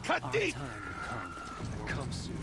Cut Our deep! time will come. Come soon.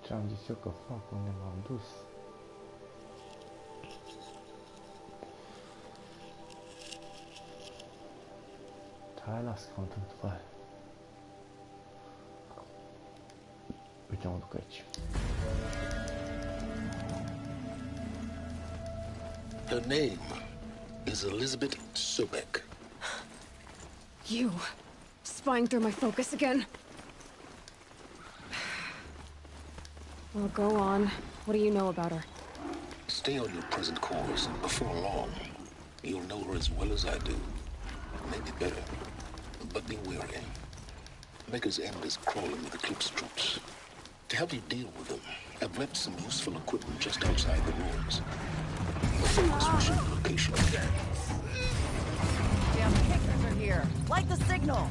这样就个放风的忙不死。Tärnas kan inte vara utan odkryć. Her name is Elizabeth Sobek. You, spying through my focus again. Well, go on. What do you know about her? Stay on your present course. Before long, you'll know her as well as I do. Maybe better. But be wary. Maker's End is crawling with Eclipse troops. To help you deal with them, I've left some useful equipment just outside the ruins. The focus will show the location. Damn kickers are here. Light the signal.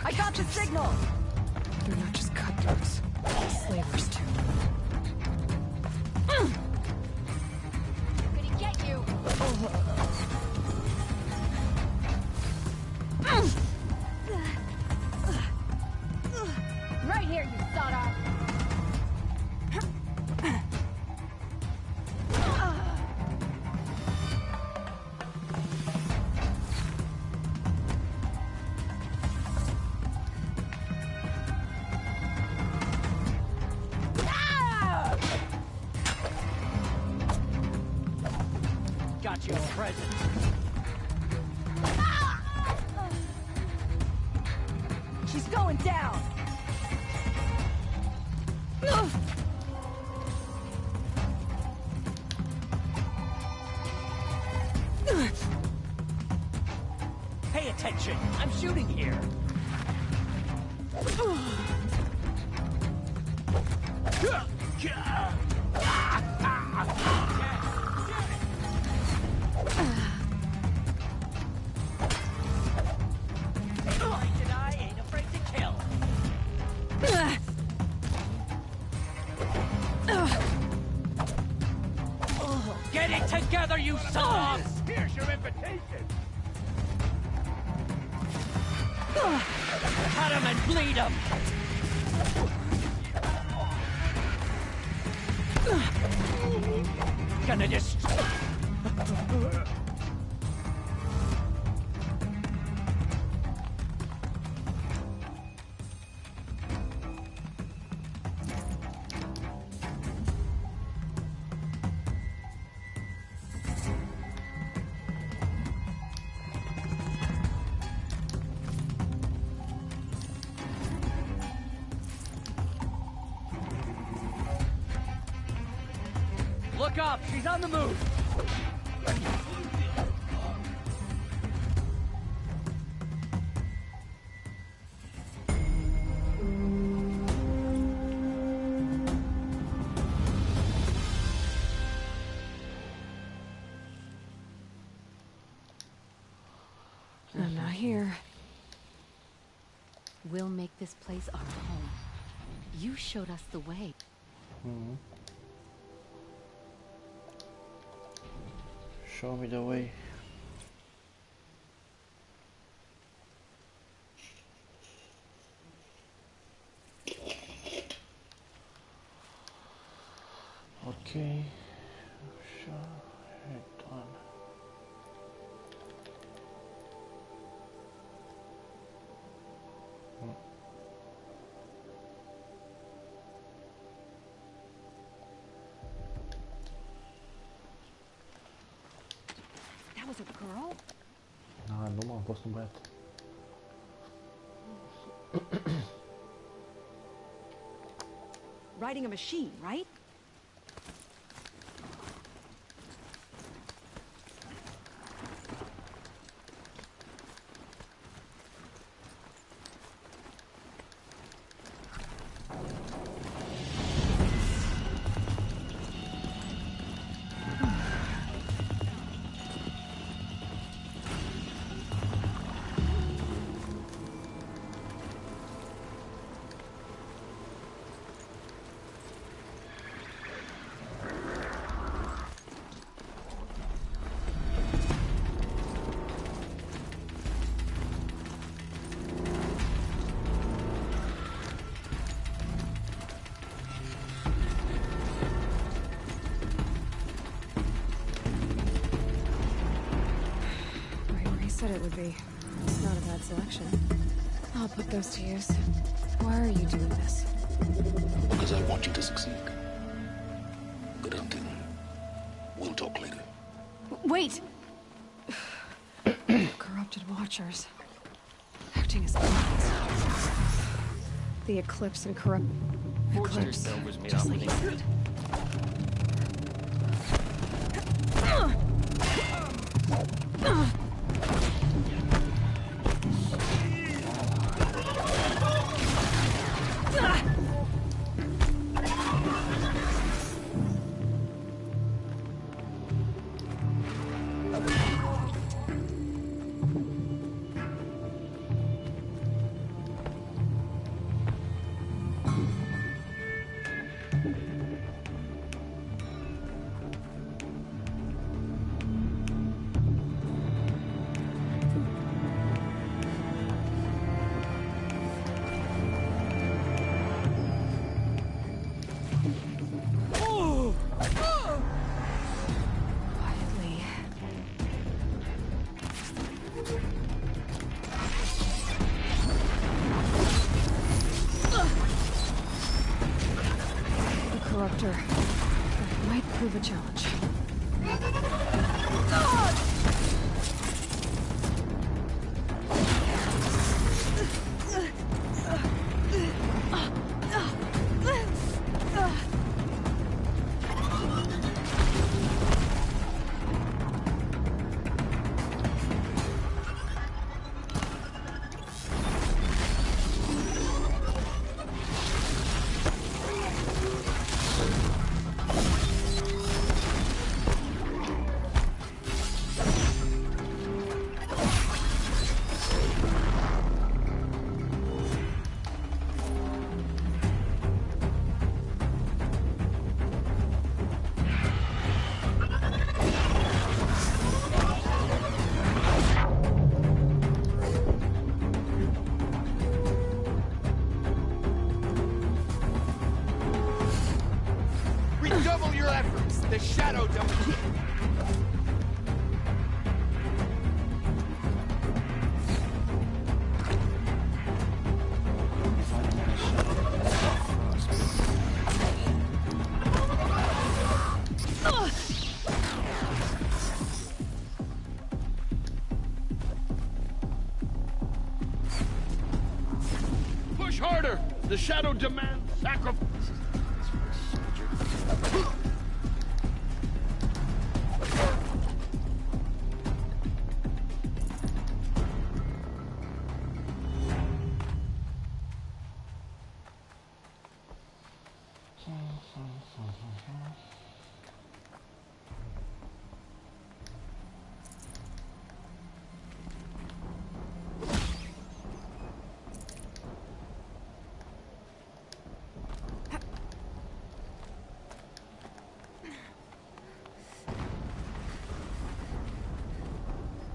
I got the signal. They're not just cutthroats. Slavers, too. Gonna get you. Right here, you sawdust. Got you a present. She's going down. Pay attention. I'm shooting here. And I ain't afraid to kill. Get it together, you sons! Here's your invitation! Cut him and bleed him! Gonna destroy... Look up! She's on the move! I'm not here. We'll make this place our home. You showed us the way. Show me the way. Okay. Sure. Head on. That was a girl? Nu m-am fost un băiat. Riding a machine, right? Said it would be. Not a bad selection. I'll put those to use. Why are you doing this? Because I want you to succeed. Good hunting. We'll talk later. Wait! Corrupted watchers. Acting as puppets. The Eclipse and corrupt... Eclipse. Just like you said. Corruptor. That might prove a challenge. Redouble your efforts. The shadow domain. Push harder. The shadow demands sacrifice.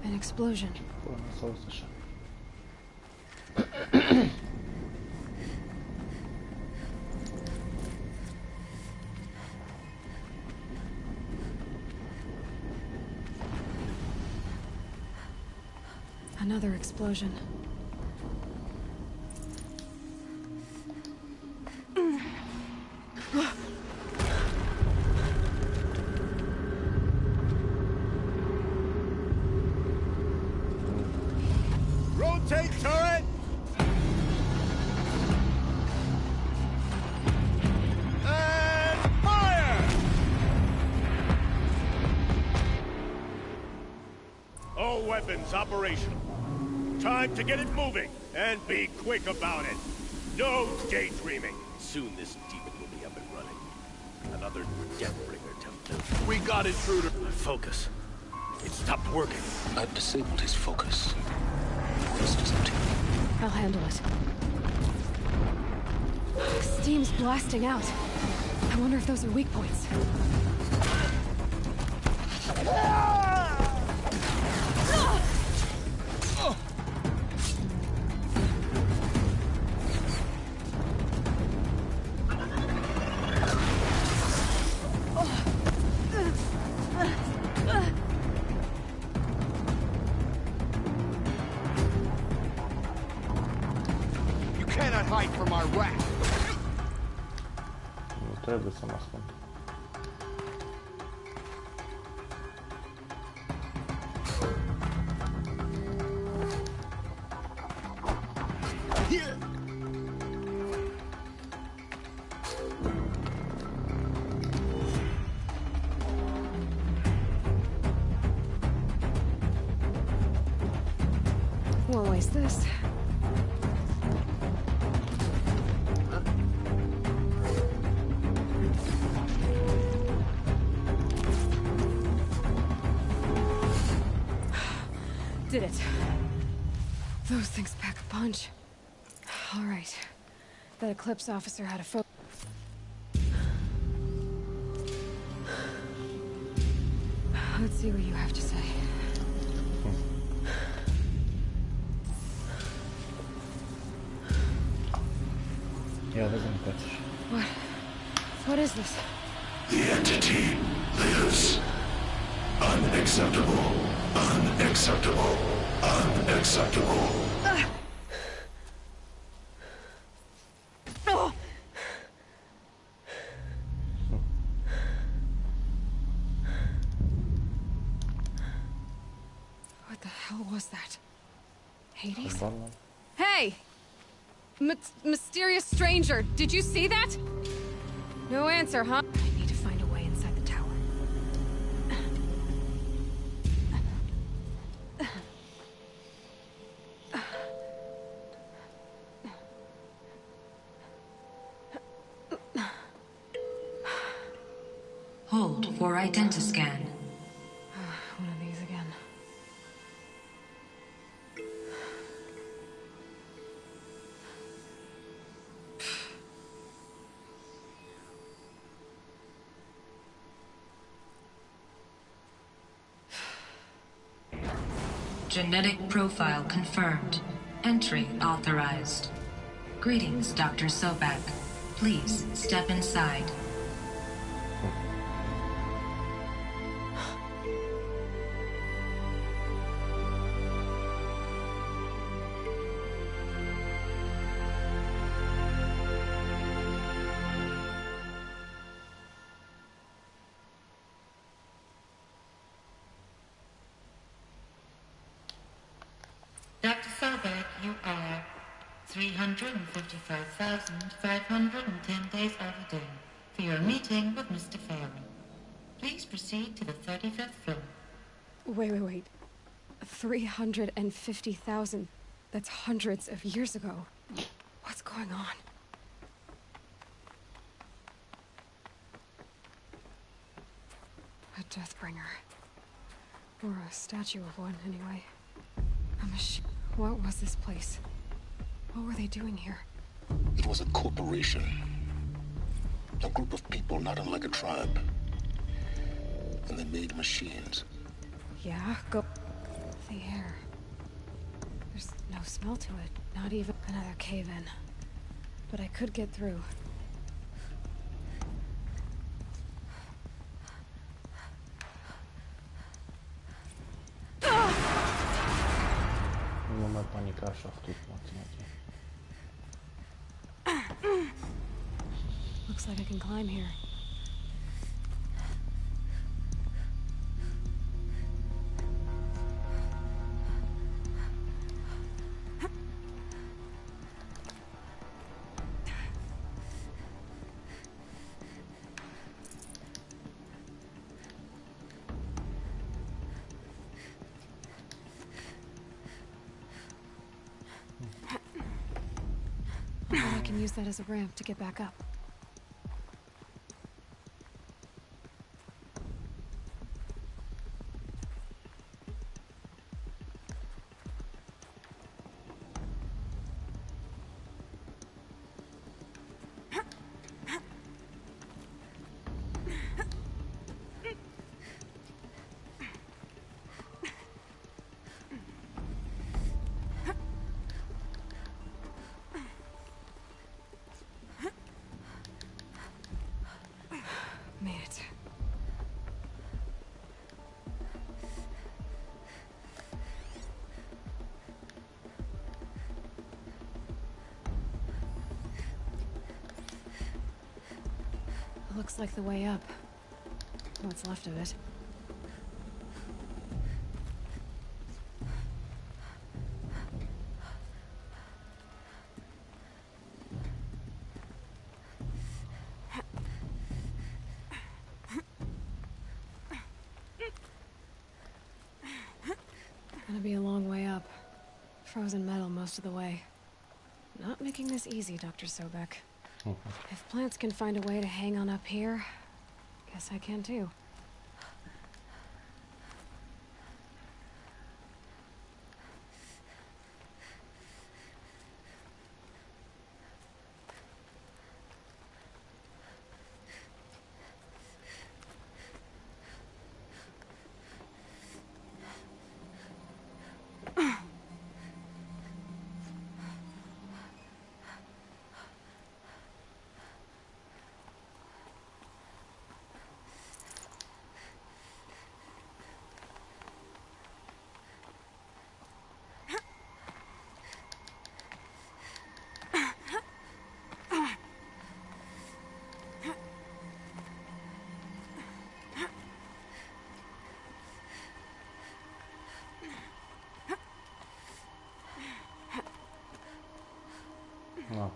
An explosion. Până s-a auzit așa. Another explosion. Rotate turret! And fire! All weapons operational. Time to get it moving, and be quick about it. No daydreaming. Soon this demon will be up and running. Another Deathbringer template. We got intruder. Focus. It stopped working. I've disabled his focus. The rest is up to you. I'll handle it. Steam's blasting out. I wonder if those are weak points. You cannot hide from our wrath. Nu trebuie să mă ascund. Won't waste this. Did it. Those things pack a punch. All right. That Eclipse officer had a Let's see what you have to say. Ja wezmę patrz. What? What is this? The entity lives. Unacceptable. Unacceptable. Unacceptable. Oh! What the hell was that? Hades? Barman. Hey! Mysterious stranger, did you see that? No answer, huh? I need to find a way inside the tower. Hold for identiscan. One of these again. Genetic profile confirmed. Entry authorized. Greetings, Dr. Sobak. Please step inside. Dr. Sobek, you are 355,510 days overdue for your meeting with Mr. Fairman. Please proceed to the 35th floor. Wait. 350,000. That's hundreds of years ago. What's going on? A Deathbringer. Or a statue of one, anyway. A machine. What was this place? What were they doing here? It was a corporation. A group of people not unlike a tribe. And they made machines. Yeah, go. The air. There's no smell to it. Not even another cave-in. But I could get through. Annyi kássaft tudnak neki. Looks like I can climb here. I can use that as a ramp to get back up. Made it. Looks like the way up. What's left of it. Gonna be a long way up. Frozen metal most of the way. Not making this easy, Dr. Sobek. If plants can find a way to hang on up here, guess I can too. Na.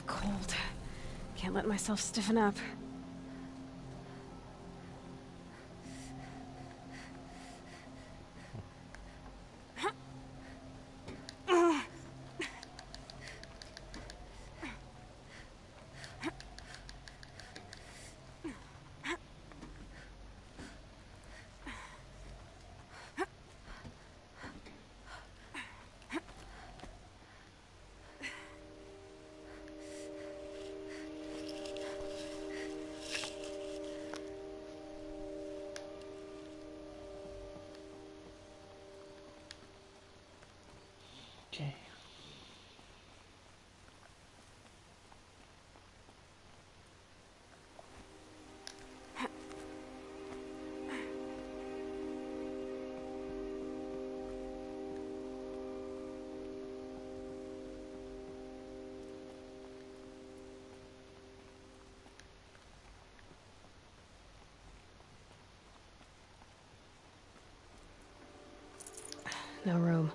Cold. Can't let myself stiffen up. Okay. No room.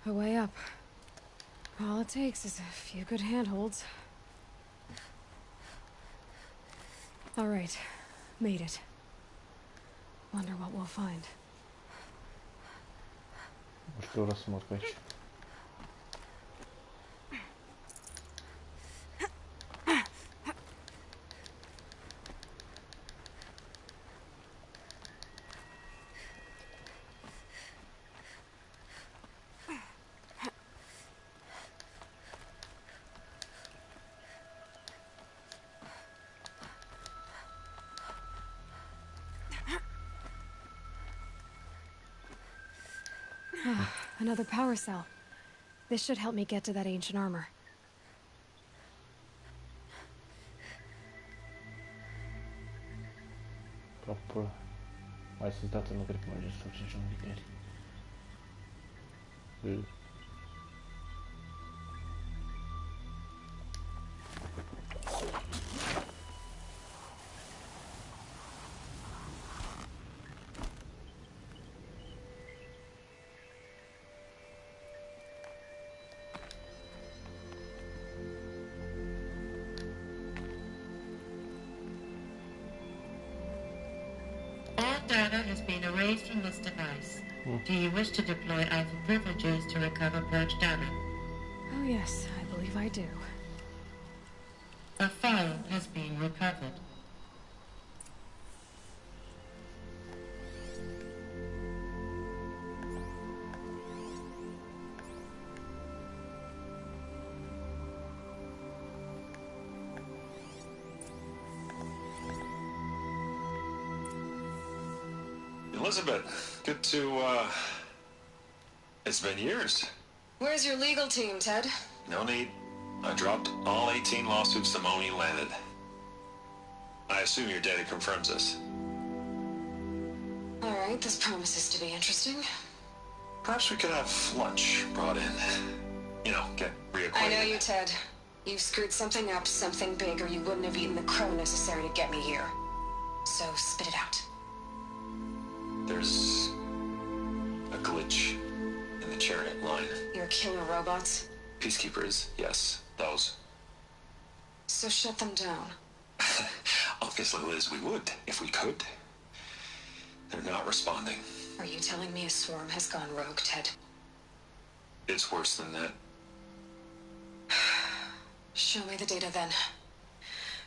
a way up. All it takes is a few good handholds. All right, made it. Wonder what we'll find. Možda рассмотреть. Another power cell. This should help me get to that ancient armor. Proprio. Mai sozdato nu cred că merge să faci niciun nicăieri. All data has been erased from this device. Do you wish to deploy Alpha privileges to recover purged data? Oh yes, I believe I do. A file has been recovered. Elizabeth, good to, it's been years. Where's your legal team, Ted? No need. I dropped all 18 lawsuits the moment you landed. I assume your data confirms this. All right, this promises to be interesting. Perhaps we could have lunch brought in. You know, get reacquainted. I know you, Ted. You've screwed something up, something big, or you wouldn't have eaten the crow necessary to get me here. So spit it out. There's a glitch in the chariot line. Your killer robots? Peacekeepers, yes, those. So shut them down. Obviously, Liz, we would, if we could. They're not responding. Are you telling me a swarm has gone rogue, Ted? It's worse than that. Show me the data then.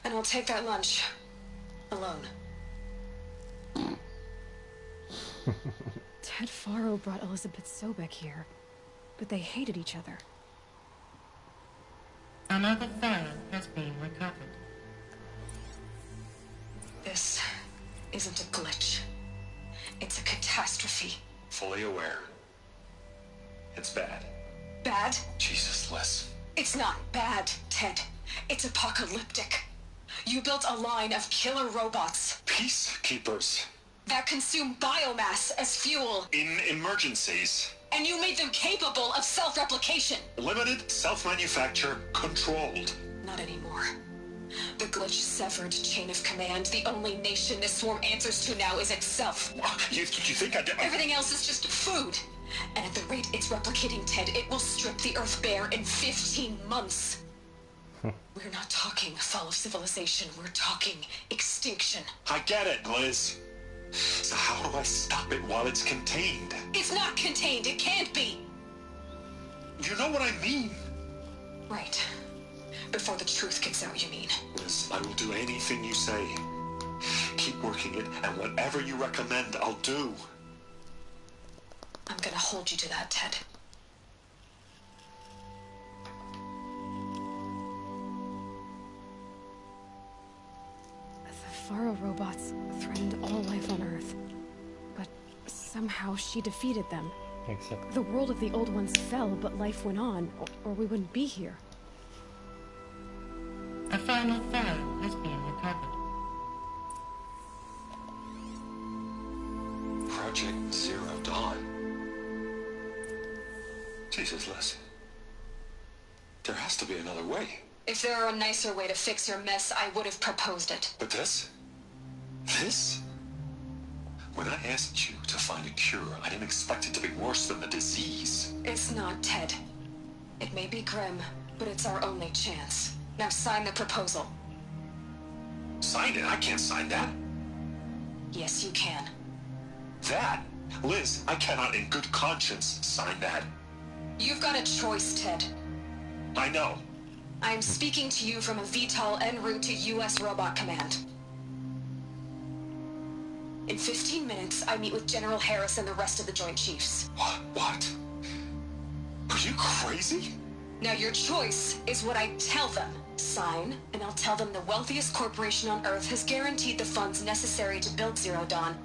And I'll take that lunch. Alone. Ted Faro brought Elizabeth Sobek here, but they hated each other. Another file has been recovered. This isn't a glitch. It's a catastrophe. Fully aware. It's bad. Bad? Jesus, Liz. It's not bad, Ted. It's apocalyptic. You built a line of killer robots. Peacekeepers. That consume biomass as fuel. In emergencies. And you made them capable of self-replication. Limited, self-manufacture, controlled. Not anymore. The glitch severed chain of command. The only nation this swarm answers to now is itself. You think I did? Everything else is just food. And at the rate it's replicating, Ted, it will strip the Earth bare in 15 months. We're not talking fall of civilization. We're talking extinction. I get it, Liz. So how do I stop it while it's contained? It's not contained. It can't be. You know what I mean? Right. Before the truth gets out, you mean? Liz, I will do anything you say. Keep working it, and whatever you recommend, I'll do. I'm gonna hold you to that, Ted. The Faro robots threatened all life on Earth. But somehow she defeated them. Except The world of the old ones fell, but life went on, or we wouldn't be here. A final file has been recovered. Project Zero Dawn. Jesus, Liz. There has to be another way. If there were a nicer way to fix your mess, I would have proposed it. But this? This? When I asked you to find a cure, I didn't expect it to be worse than the disease. It's not, Ted. It may be grim, but it's our only chance. Now sign the proposal. Sign it? I can't sign that. Yes, you can. That? Liz, I cannot in good conscience sign that. You've got a choice, Ted. I know. I am speaking to you from a VTOL en route to U.S. Robot Command. In 15 minutes, I meet with General Harris and the rest of the Joint Chiefs. What? Are you crazy? Now your choice is what I tell them. Sign, and I'll tell them the wealthiest corporation on Earth has guaranteed the funds necessary to build Zero Dawn.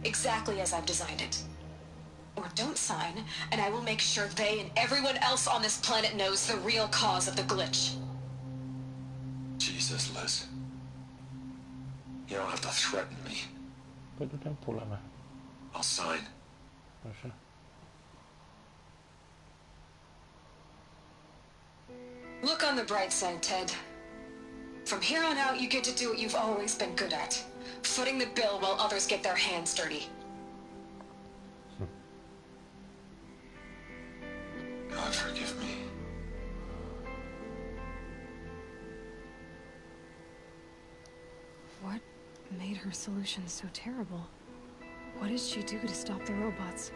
Exactly as I've designed it. Or don't sign, and I will make sure they and everyone else on this planet knows the real cause of the glitch. Jesus, Liz. You don't have to threaten me. Quanto tempo leva? I'll sign. Proszę. Look on the bright side, Ted. From here on out, you get to do what you've always been good at. Footing the bill while others get their hands dirty. God forgive me. What made her solution so terrible? What did she do to stop the robots?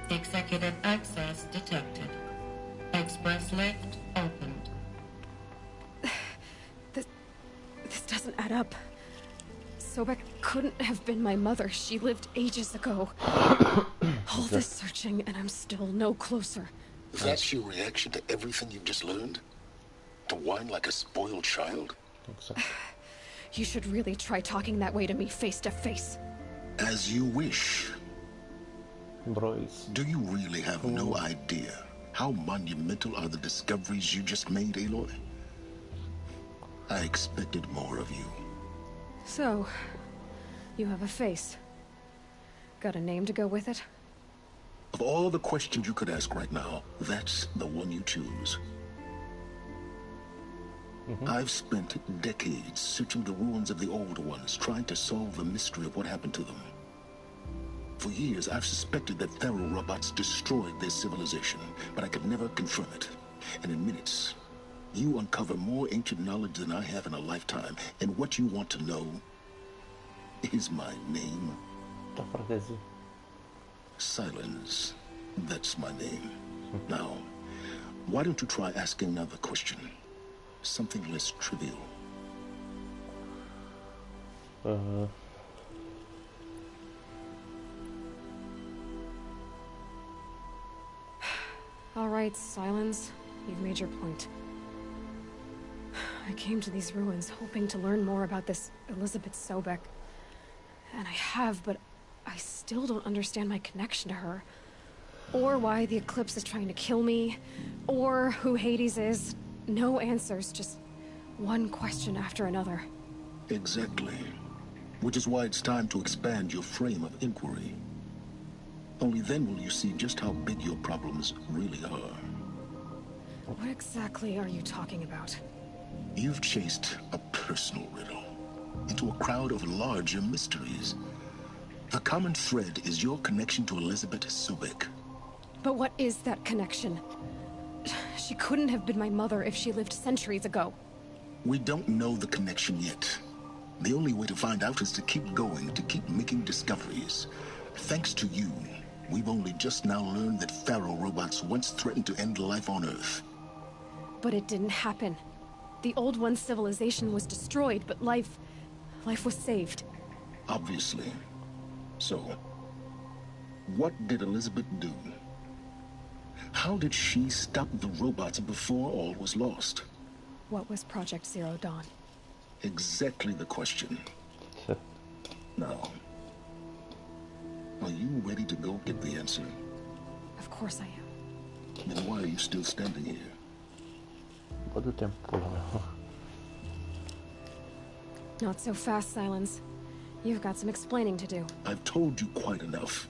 Executive access detected. Express lift opened. This doesn't add up. Sobek couldn't have been my mother. She lived ages ago. All this searching, and I'm still no closer. That's your reaction to everything you've just learned? To whine like a spoiled child? You should really try talking that way to me face to face. As you wish. Bros. Do you really have no idea how monumental are the discoveries you just made, Aloy? I expected more of you. So, you have a face. Got a name to go with it? Of all the questions you could ask right now, that's the one you choose. I've spent decades searching the ruins of the old ones, trying to solve the mystery of what happened to them. For years, I've suspected that Faro robots destroyed their civilization, but I could never confirm it. And in minutes, you uncover more ancient knowledge than I have in a lifetime. And what you want to know is my name. Silence. That's my name. Now, why don't you try asking another question? Something less trivial. All right, Silence. You've made your point. I came to these ruins hoping to learn more about this Elizabeth Sobek. And I have, but I still don't understand my connection to her. Or why the Eclipse is trying to kill me. Or who Hades is. No answers, just one question after another. Exactly. Which is why it's time to expand your frame of inquiry. Only then will you see just how big your problems really are. What exactly are you talking about? You've chased a personal riddle into a crowd of larger mysteries. The common thread is your connection to Elizabeth Sobek. But what is that connection? She couldn't have been my mother if she lived centuries ago. We don't know the connection yet. The only way to find out is to keep going, to keep making discoveries. Thanks to you, we've only just now learned that Faro robots once threatened to end life on Earth. But it didn't happen. The Old One's civilization was destroyed, but life was saved. Obviously. So, what did Elizabeth do? How did she stop the robots before all was lost? What was Project Zero Dawn? Exactly the question. Now, are you ready to go get the answer? Of course I am. Then why are you still standing here? Quanto tempo leva? Not so fast, Silence. You've got some explaining to do. I've told you quite enough.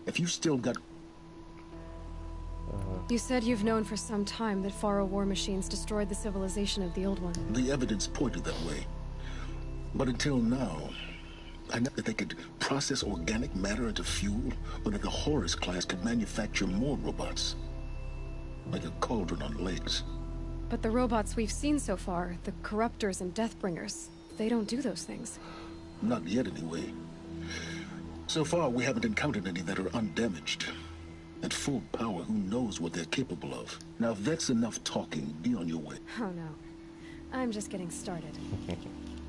If you still got... You said you've known for some time that Faro war machines destroyed the civilization of the Old One. The evidence pointed that way. But until now, I know that they could process organic matter into fuel, or that the Horus class could manufacture more robots. Like a cauldron on legs. But the robots we've seen so far, the Corruptors and Deathbringers, they don't do those things. Not yet, anyway. So far, we haven't encountered any that are undamaged. At full power, who knows what they're capable of? Now, if that's enough talking, be on your way. Oh no. I'm just getting started.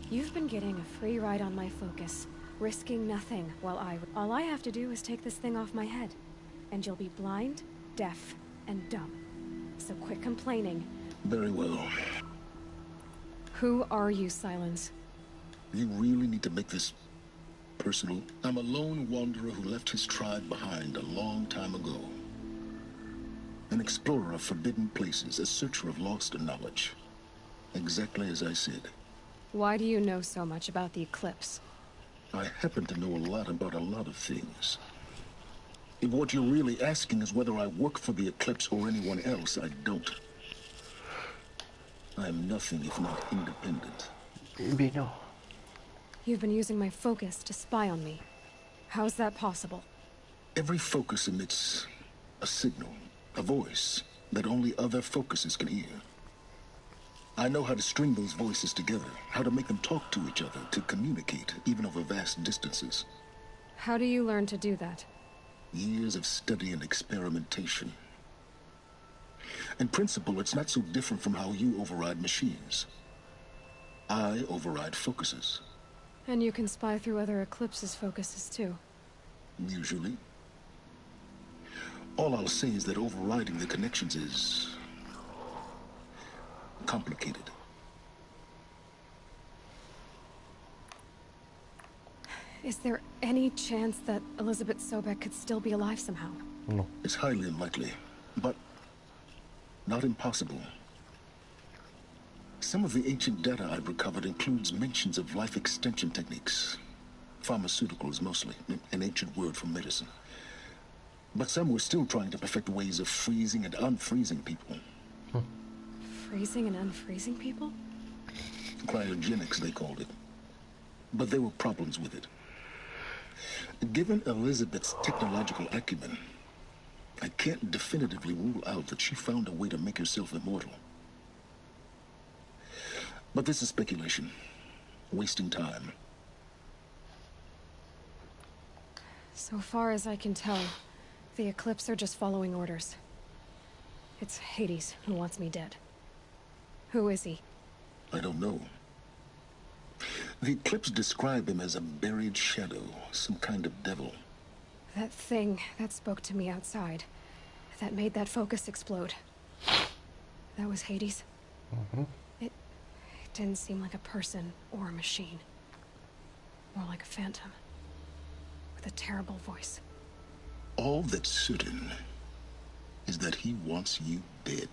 You've been getting a free ride on my focus, risking nothing while all I have to do is take this thing off my head. And you'll be blind, deaf, and dumb. So quit complaining. Very well. Who are you, Silence? You really need to make this personal? I'm a lone wanderer who left his tribe behind a long time ago. An explorer of forbidden places, a searcher of lost knowledge. Exactly as I said. Why do you know so much about the Eclipse? I happen to know a lot about a lot of things. If what you're really asking is whether I work for the Eclipse or anyone else, I don't. I'm nothing if not independent. Maybe no. You've been using my focus to spy on me. How's that possible? Every focus emits a signal, a voice, that only other focuses can hear. I know how to string those voices together, how to make them talk to each other, to communicate, even over vast distances. How do you learn to do that? Years of study and experimentation. In principle, it's not so different from how you override machines. I override focuses. And you can spy through other Eclipse's focuses too. Usually. All I'll say is that overriding the connections is complicated. Is there any chance that Elizabeth Sobek could still be alive somehow? No. It's highly unlikely, but not impossible. Some of the ancient data I've recovered includes mentions of life extension techniques. Pharmaceuticals, mostly. An ancient word for medicine. But some were still trying to perfect ways of freezing and unfreezing people. Freezing and unfreezing people? Cryogenics, they called it. But there were problems with it. Given Elizabeth's technological acumen, I can't definitively rule out that she found a way to make herself immortal. But this is speculation. Wasting time. So far as I can tell, the Eclipse are just following orders. It's Hades who wants me dead. Who is he? I don't know. The Eclipse describe him as a buried shadow, some kind of devil. That thing that spoke to me outside, that made that focus explode. That was Hades? Mm-hmm. It didn't seem like a person or a machine. More like a phantom. With a terrible voice. All that's certain is that he wants you dead.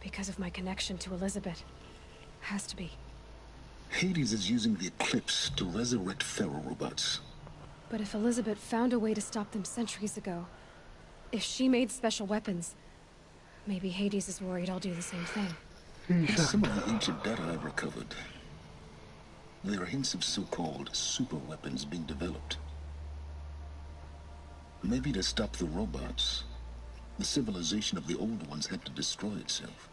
Because of my connection to Elizabeth. Has to be. Hades is using the Eclipse to resurrect feral robots. But if Elizabeth found a way to stop them centuries ago, if she made special weapons, maybe Hades is worried I'll do the same thing. In some of the ancient data I've recovered, there are hints of so-called super weapons being developed. Maybe to stop the robots, the civilization of the old ones had to destroy itself.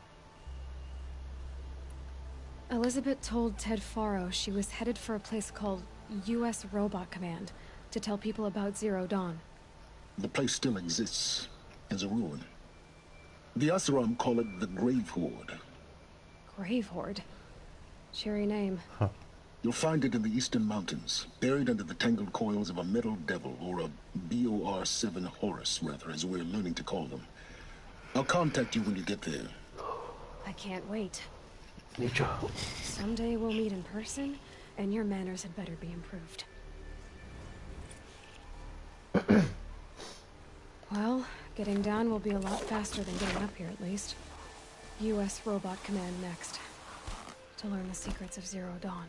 Elizabeth told Ted Faro she was headed for a place called U.S. Robot Command to tell people about Zero Dawn. The place still exists as a ruin. The Asaram call it the Grave Horde. Grave Horde? Cheery name. Huh. You'll find it in the eastern mountains, buried under the tangled coils of a metal devil, or a BOR-7 Horus, rather, as we're learning to call them. I'll contact you when you get there. I can't wait. Me too. Someday we'll meet in person, and your manners had better be improved. Well, getting down will be a lot faster than getting up here, at least. U.S. Robot Command next. To learn the secrets of Zero Dawn.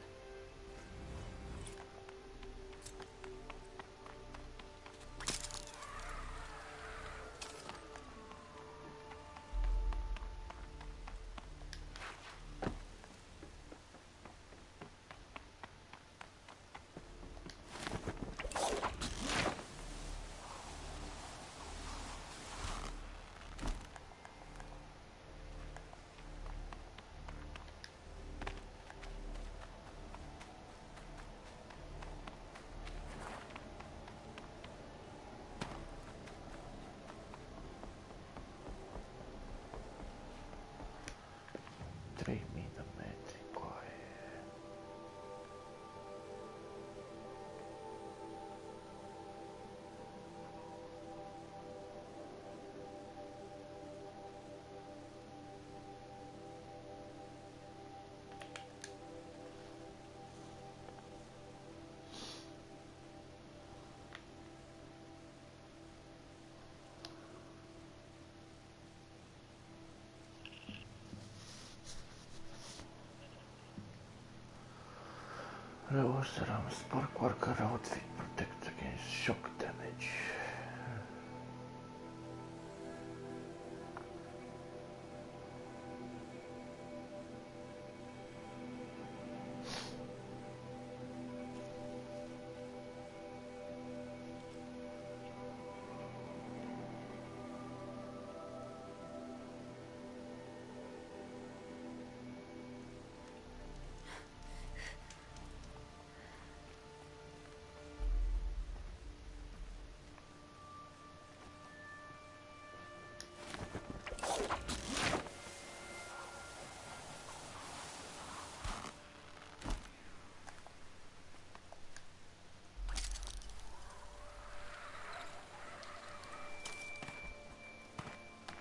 Reinforced alarm spark worker outfit protects against shock damage.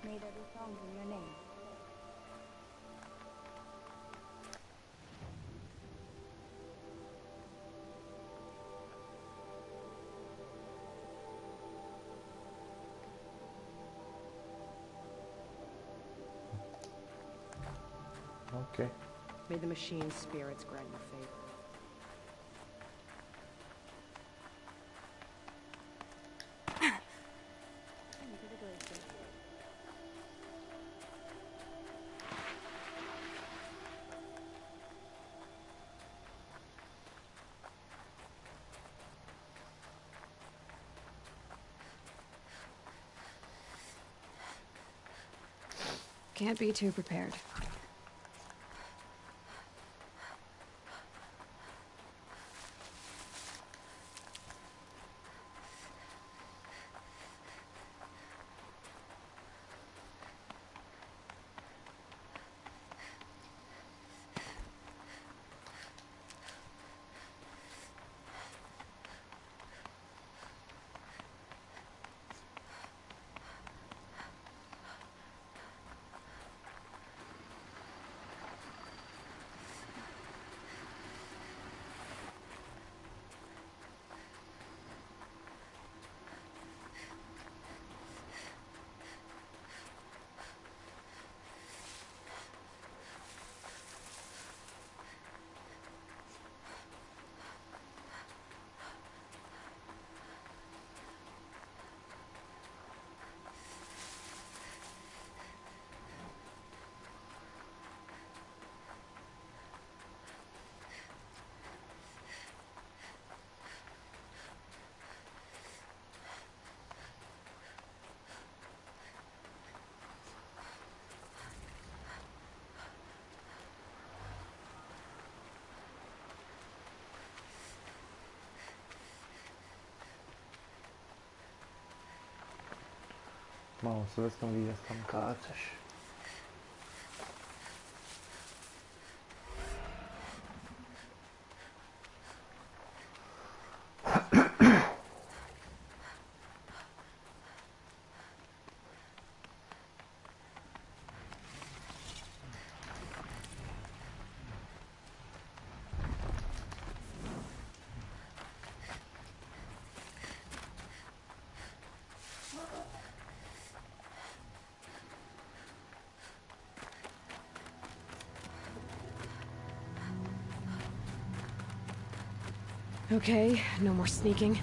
May there be songs in your name. Okay. May the machine's spirits grant you favor. Can't be too prepared. Vamos a ver si estão vidas estão caças. Okay, no more sneaking.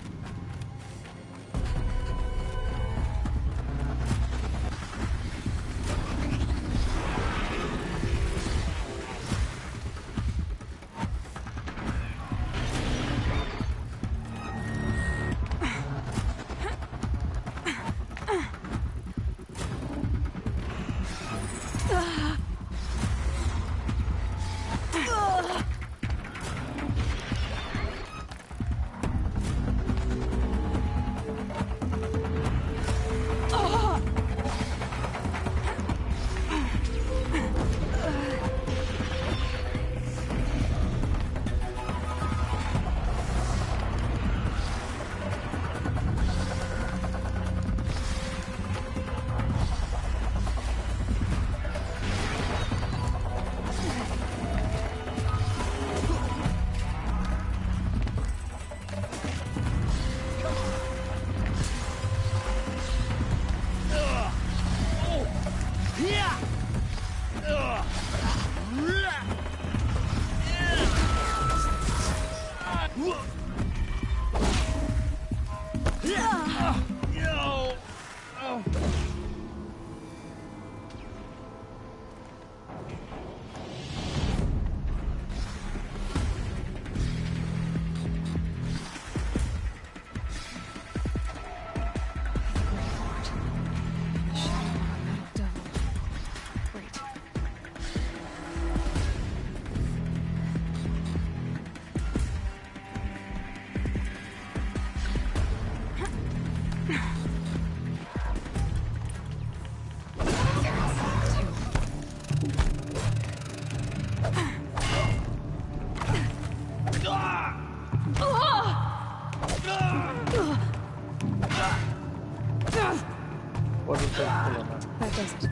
That does it.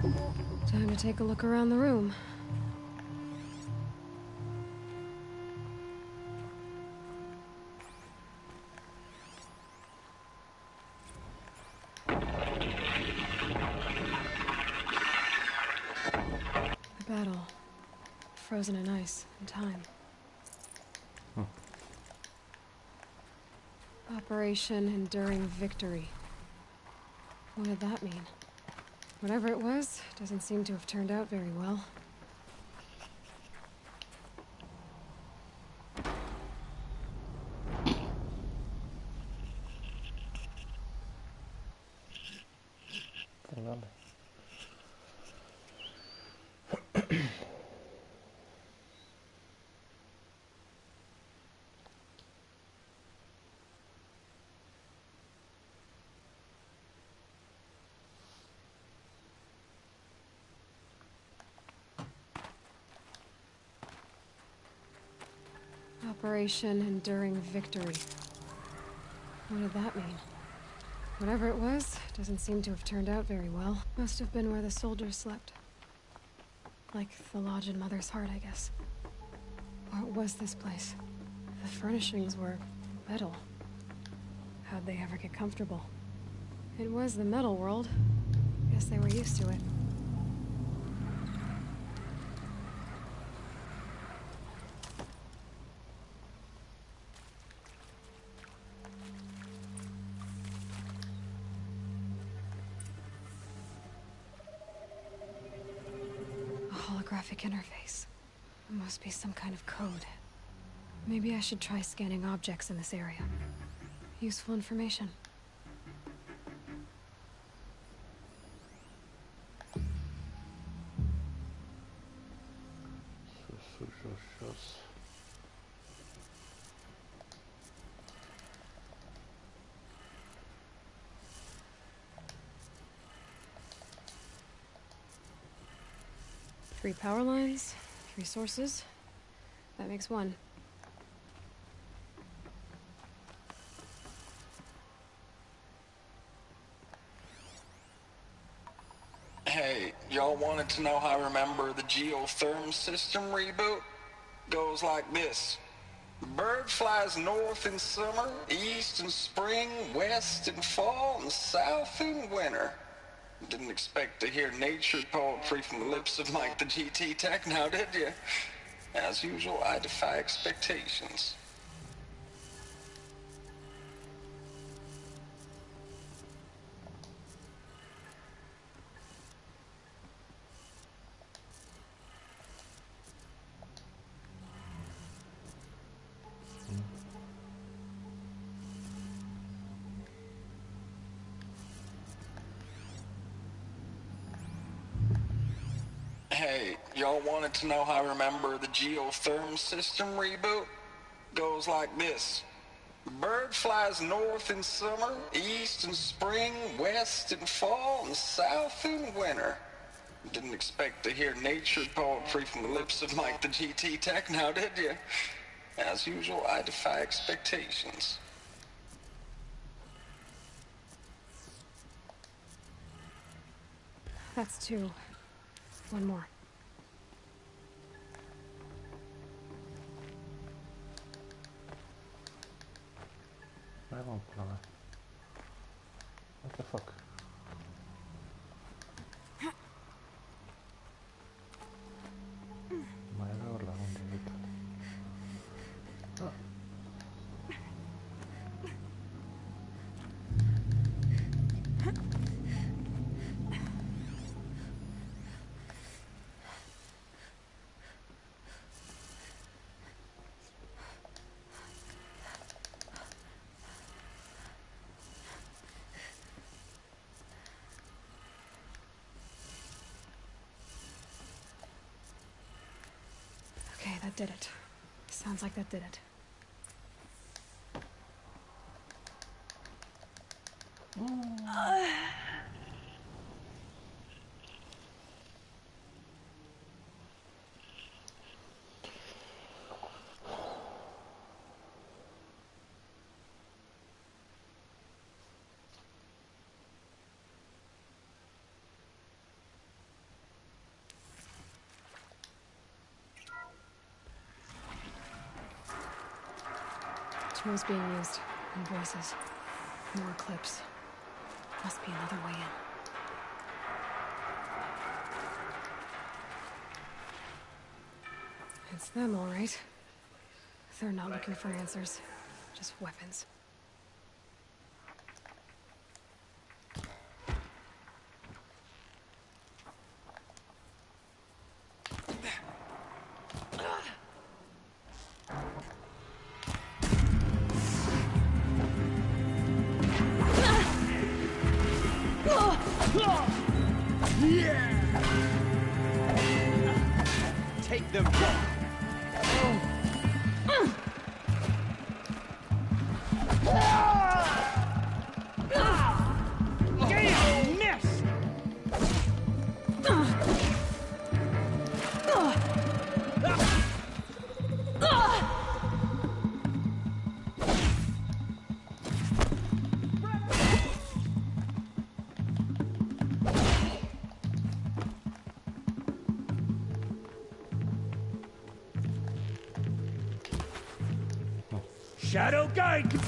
Time to take a look around the room. A battle. Frozen in ice and time. Operation Enduring Victory. What did that mean? Whatever it was, doesn't seem to have turned out very well. Operation Enduring Victory. What did that mean? Whatever it was, doesn't seem to have turned out very well. Must have been where the soldiers slept. Like the lodge in Mother's Heart, I guess. What was this place? The furnishings were metal. How'd they ever get comfortable? It was the metal world. Guess they were used to it. Holographic interface. It must be some kind of code. Maybe I should try scanning objects in this area. Useful information. Three power lines, 3 sources. That makes 1. Hey, y'all wanted to know how I remember the geotherm system reboot? Goes like this. Bird flies north in summer, east in spring, west in fall, and south in winter. Didn't expect to hear nature poetry from the lips of Mike the GT Tech now, did you? As usual, I defy expectations. Hey, y'all wanted to know how I remember the geotherm system reboot? Goes like this. Bird flies north in summer, east in spring, west in fall, and south in winter. Didn't expect to hear nature poetry from the lips of Mike the GT Tech now, did you? As usual, I defy expectations. That's 2. 1 more. I won't play. What the fuck? Ma ei voi olla hundi mitään. Okay, that did it. Sounds like that did it. Walkthroughs being used. And voices. More clips. Must be another way in. It's them, all right. They're not looking for answers. Just weapons. Take them down. Damn, miss! Shadow guidance!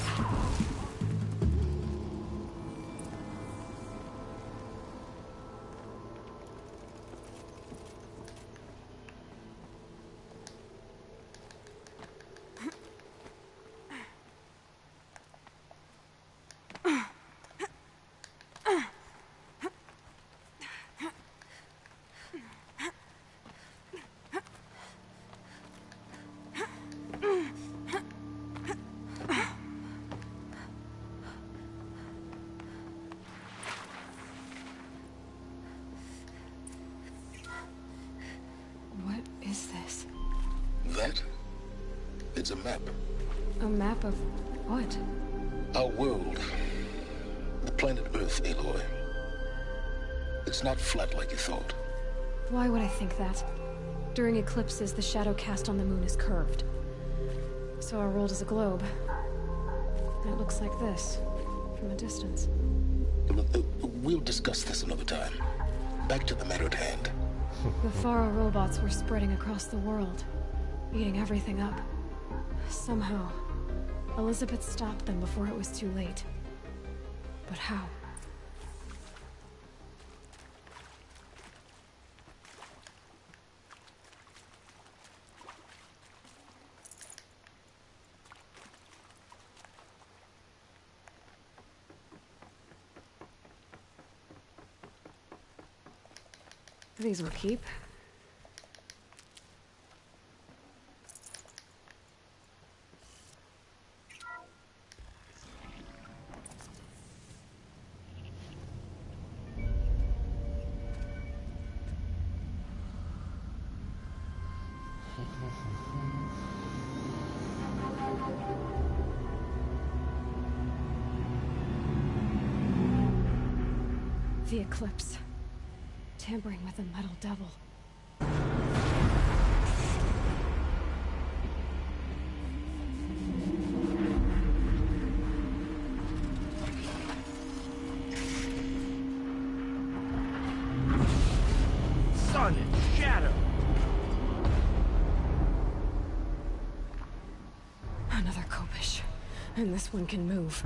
That? It's a map. A map of what? Our world. The planet Earth, Aloy. It's not flat like you thought. Why would I think that? During eclipses, the shadow cast on the moon is curved. So our world is a globe. And it looks like this, from a distance. We'll discuss this another time. Back to the matter at hand. The Faro robots were spreading across the world, eating everything up. Somehow, Elizabeth stopped them before it was too late. But how? These will keep. The eclipse. Tampering with the metal devil. Sun and shadow. Another Kopish. And this one can move.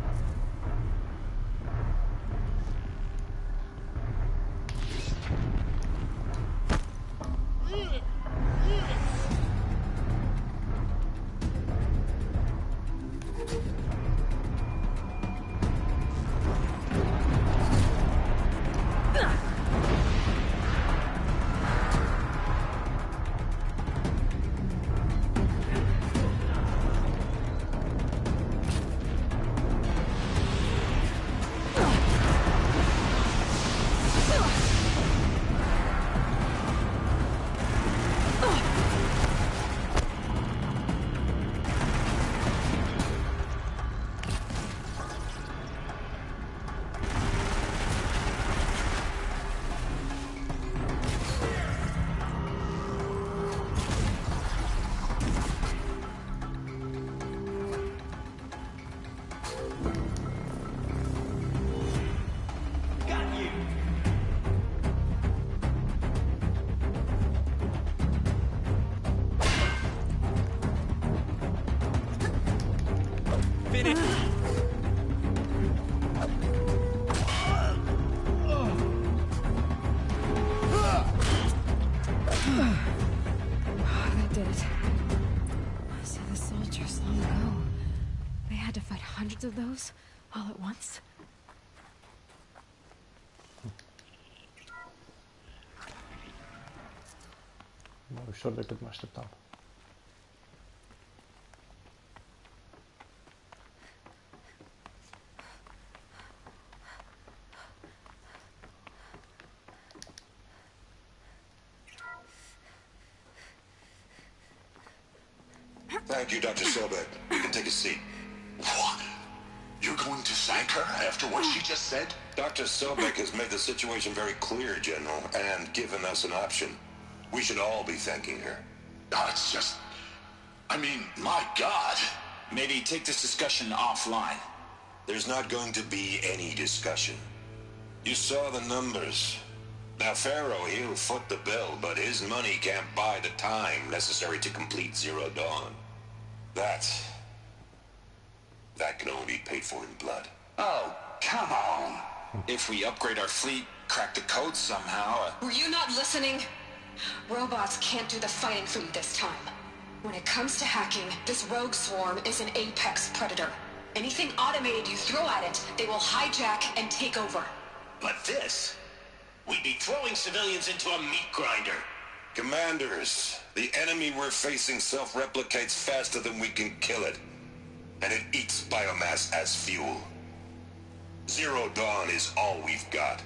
hundreds of those all at once? Ușor decât mă așteptam. Thank you, Dr. Sobek. You can take a seat. What? You're going to thank her after what she just said? Dr. Sobek has made the situation very clear, General, and given us an option. We should all be thanking her. Oh, it's just... I mean, my God. Maybe take this discussion offline. There's not going to be any discussion. You saw the numbers. Now, Pharaoh, he'll foot the bill, but his money can't buy the time necessary to complete Zero Dawn. That can only be paid for in blood. Oh, come on. If we upgrade our fleet, crack the code somehow... Were you not listening? Robots can't do the fighting for you this time. When it comes to hacking, this rogue swarm is an apex predator. Anything automated you throw at it, they will hijack and take over. But this... We'd be throwing civilians into a meat grinder. Commanders, the enemy we're facing self-replicates faster than we can kill it. And it eats biomass as fuel. Zero Dawn is all we've got.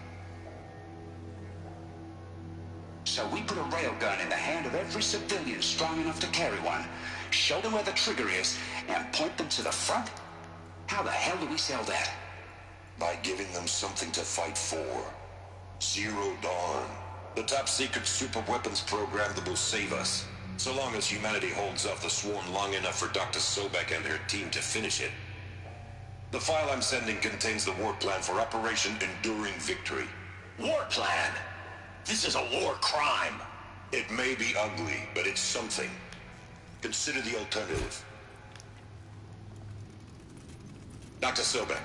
So we put a railgun in the hand of every civilian strong enough to carry one, show them where the trigger is, and point them to the front? How the hell do we sell that? By giving them something to fight for. Zero Dawn. The top-secret super-weapons program that will save us. So long as humanity holds off the swarm long enough for Dr. Sobek and her team to finish it. The file I'm sending contains the war plan for Operation Enduring Victory. War plan? This is a war crime. It may be ugly, but it's something. Consider the alternative. Dr. Sobek,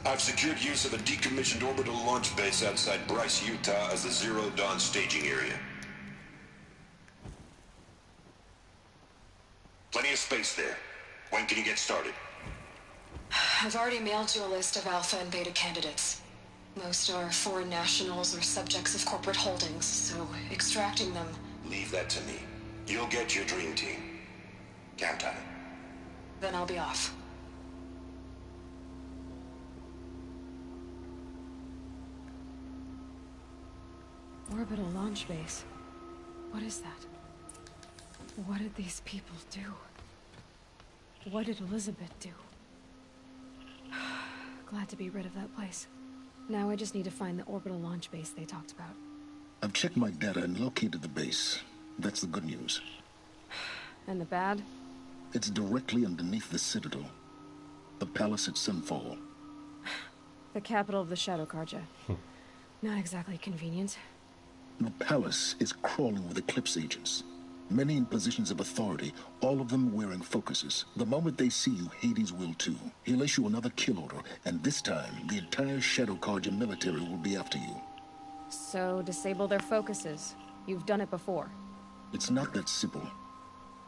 I've secured use of a decommissioned orbital launch base outside Bryce, Utah as the Zero Dawn staging area. Plenty of space there. When can you get started? I've already mailed you a list of Alpha and Beta candidates. Most are foreign nationals or subjects of corporate holdings, so extracting them... Leave that to me. You'll get your dream team. Count on it. Then I'll be off. Orbital launch base. What is that? What did these people do? What did Elizabeth do? Glad to be rid of that place. Now I just need to find the orbital launch base they talked about. I've checked my data and located the base. That's the good news. And the bad? It's directly underneath the Citadel. The palace at Sunfall. The capital of the Shadow Carja. Not exactly convenient. The palace is crawling with Eclipse agents. Many in positions of authority, all of them wearing focuses. The moment they see you, Hades will too. He'll issue another kill order, and this time, the entire Shadow Carja military will be after you. So, disable their focuses. You've done it before. It's not that simple.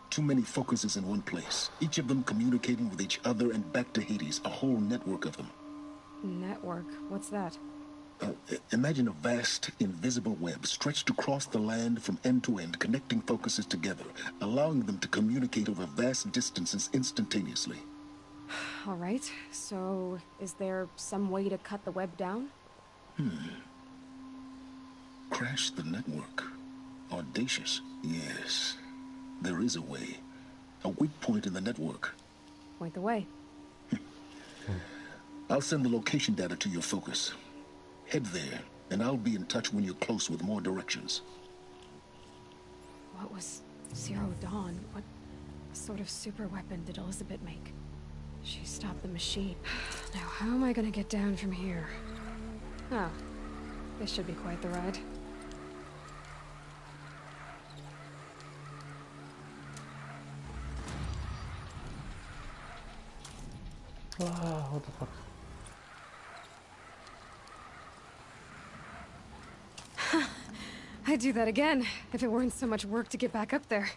Too many focuses in one place, each of them communicating with each other and back to Hades, a whole network of them. Network? What's that? Imagine a vast, invisible web stretched across the land from end to end, connecting focuses together, allowing them to communicate over vast distances instantaneously. All right, so is there some way to cut the web down? Crash the network. Audacious. Yes, there is a way. A weak point in the network. Point the way. I'll send the location data to your focus. Head there, and I'll be in touch when you're close with more directions. What was Zero Dawn? What sort of super weapon did Elizabeth make? She stopped the machine. Now, how am I gonna get down from here? Oh, this should be quite the ride. What the fuck? I'd do that again, if it weren't so much work to get back up there.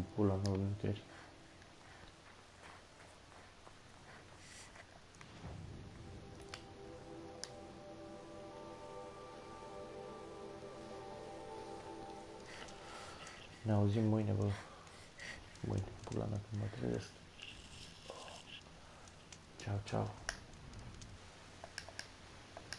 în pula nu nicăieri. Ne auzim mâine, bă. Mâine, pula mea, când mă trezesc. Ciao, ciao.